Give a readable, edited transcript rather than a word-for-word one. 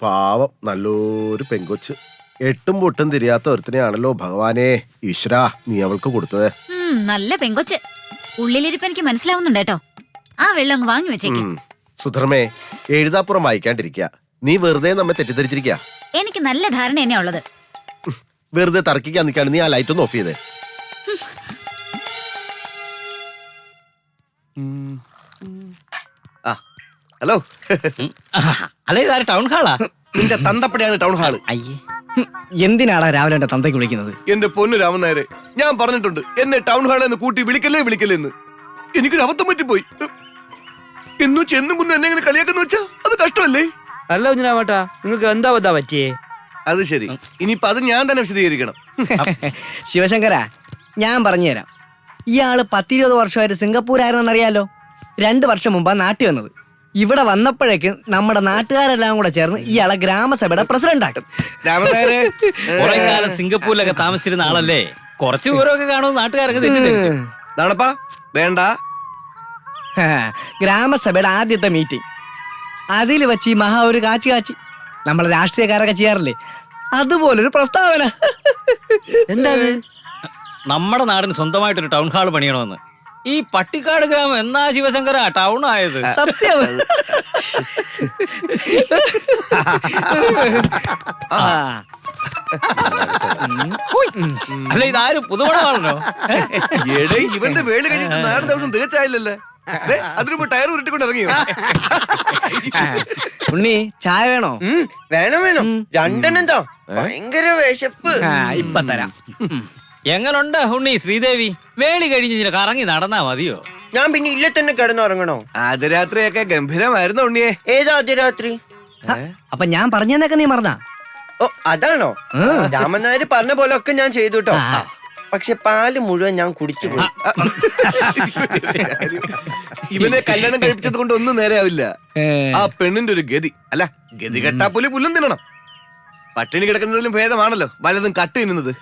പാവം നല്ലൊരു പെങ്കൊച്ച്. എട്ടും പൊട്ടും തിരിയാത്ത ഒരുത്തിനെയാണല്ലോ ഭഗവാനെ ഈശ്വരാ നീ അവൾക്ക് കൊടുത്തത്. നല്ല പെങ്കൊച്ച്. ഉള്ളിലിരിപ്പ് എനിക്ക് മനസ്സിലാവുന്നുണ്ട് കേട്ടോ. ആ വെള്ളം അങ്ങ് വാങ്ങി വെച്ചേക്ക്. സുധർമ്മേ, എഴുതാപ്പുറം വായിക്കാണ്ടിരിക്കുക. നീ വെറുതെ നമ്മെ തെറ്റിദ്ധരിച്ചിരിക്കുക. എനിക്ക് നല്ല ധാരണ തന്നെയാ ഉള്ളത്. വെറുതെ തർക്കിക്കാൻ നിൽക്കാണ്. നീ ആ ലൈറ്റ് ഒന്ന് ഓഫ് ചെയ്തേ. ഹലോ. അല്ലെ ഇതാര് ടൗൺ ഹാളാ? നിന്റെ തന്തപ്പടിയാണ് ടൗൺ ഹാള്. അയ്യേ, എന്തിനാടാ രാവിലെ എന്റെ തന്തയ്ക്ക് വിളിക്കുന്നത്? എന്റെ പൊന്നു രാമനായരെ, ഞാൻ പറഞ്ഞിട്ടുണ്ട് എന്നെ ടൗൺ ഹാളിൽ നിന്ന് കൂട്ടി വിളിക്കല്ലേ. എനിക്കൊരു അബദ്ധം പറ്റിപ്പോയി. എന്നും ചെന്നും കുന്നും എന്നെ ഇങ്ങനെ കളിയാക്കുന്ന വെച്ചാ അത് കഷ്ടമല്ലേ? അല്ല കുഞ്ഞിരാമേട്ടാ, നിങ്ങൾക്ക് എന്താ ബദ്ധാ പറ്റിയേ? അത് ശരി, ഇനിയിപ്പൊ അത് ഞാൻ തന്നെ വിശദീകരിക്കണം. ശിവശങ്കര, ഞാൻ പറഞ്ഞുതരാം. ഇയാള് 10-20 വർഷമായിട്ട് സിംഗപ്പൂരായിരുന്നറിയാലോ. 2 വർഷം മുമ്പാ നാട്ടിൽ വന്നത്. ഇവിടെ വന്നപ്പോഴേക്കും നമ്മുടെ നാട്ടുകാരെല്ലാം കൂടെ ചേർന്ന് ഇയാളെ ഗ്രാമസഭയുടെ പ്രസിഡന്റ് ആക്കും. രാമനായരെ, കുറെ കാലം സിംഗപ്പൂരിലൊക്കെ താമസിച്ചിരുന്ന ആളല്ലേ, കുറച്ച് വിവരമൊക്കെ കാണുമെന്ന് നാട്ടുകാരൊക്കെ തെറ്റിദ്ധരിച്ചു. നാണപ്പാ വേണ്ട. ഗ്രാമസഭയുടെ ആദ്യത്തെ മീറ്റിംഗ്, അതിൽ വെച്ച് ഈ മഹാ ഒരു കാച്ചി നമ്മളെ രാഷ്ട്രീയക്കാരൊക്കെ ചെയ്യാറില്ലേ, അതുപോലൊരു പ്രസ്താവന. എന്താ നമ്മുടെ നാടിന് സ്വന്തമായിട്ടൊരു ടൗൺ ഹാൾ പണിയണമെന്ന്. ഈ പട്ടിക്കാട് ഗ്രാമം എന്നാ ശിവശങ്കര ടൗൺ ആയത്? സത്യം. അല്ല ഇതാരും പുതുമണമാണല്ലോ. എടേ, ഇവന്റെ വേളി കഴിഞ്ഞിട്ട് 4 ദിവസം തീർച്ചയായില്ലല്ലേ. അതിനുമ്പോ ടയർ ഉരുട്ടിക്കൊണ്ട് ഇറങ്ങിയോ? ഉണ്ണി, ചായ വേണോ? വേണം രണ്ടെണ്ണം എന്താ, ഭയങ്കര വിശപ്പ്. ഇപ്പൊ തരാം. എങ്ങനുണ്ട് ഉണ്ണി ശ്രീദേവി? വേളി കഴിഞ്ഞ് ഇതിനെ കറങ്ങി നടന്നാ മതിയോ? ഞാൻ പിന്നെ ഇല്ല തന്നെ കിടന്നുറങ്ങണോ? ആദ്യരാത്രിയൊക്കെ ഗംഭീരമായിരുന്നു ഉണ്ണിയെ. ഏതാ അതിരാത്രി? അപ്പൊ ഞാൻ പറഞ്ഞതൊക്കെ നീ മറന്നാ? ഓ അതാണോ? രാമൻ നായർ പറഞ്ഞ പോലെ ഒക്കെ ഞാൻ ചെയ്തു കേട്ടോ. പക്ഷെ പാല് മുഴുവൻ ഞാൻ കുടിച്ചു പോയി. ഇവനെ കല്യാണം കഴിപ്പിച്ചത് കൊണ്ട് ഒന്നും നേരെയാവില്ല. ആ പെണ്ണിന്റെ ഒരു ഗതി അല്ല, ഗതി കെട്ടാ പുലി പുല്ലും തിന്നണം. പട്ടിണി കിടക്കുന്നതിലും ഭേദമാണല്ലോ വലതും കട്ട് തിന്നുന്നത്.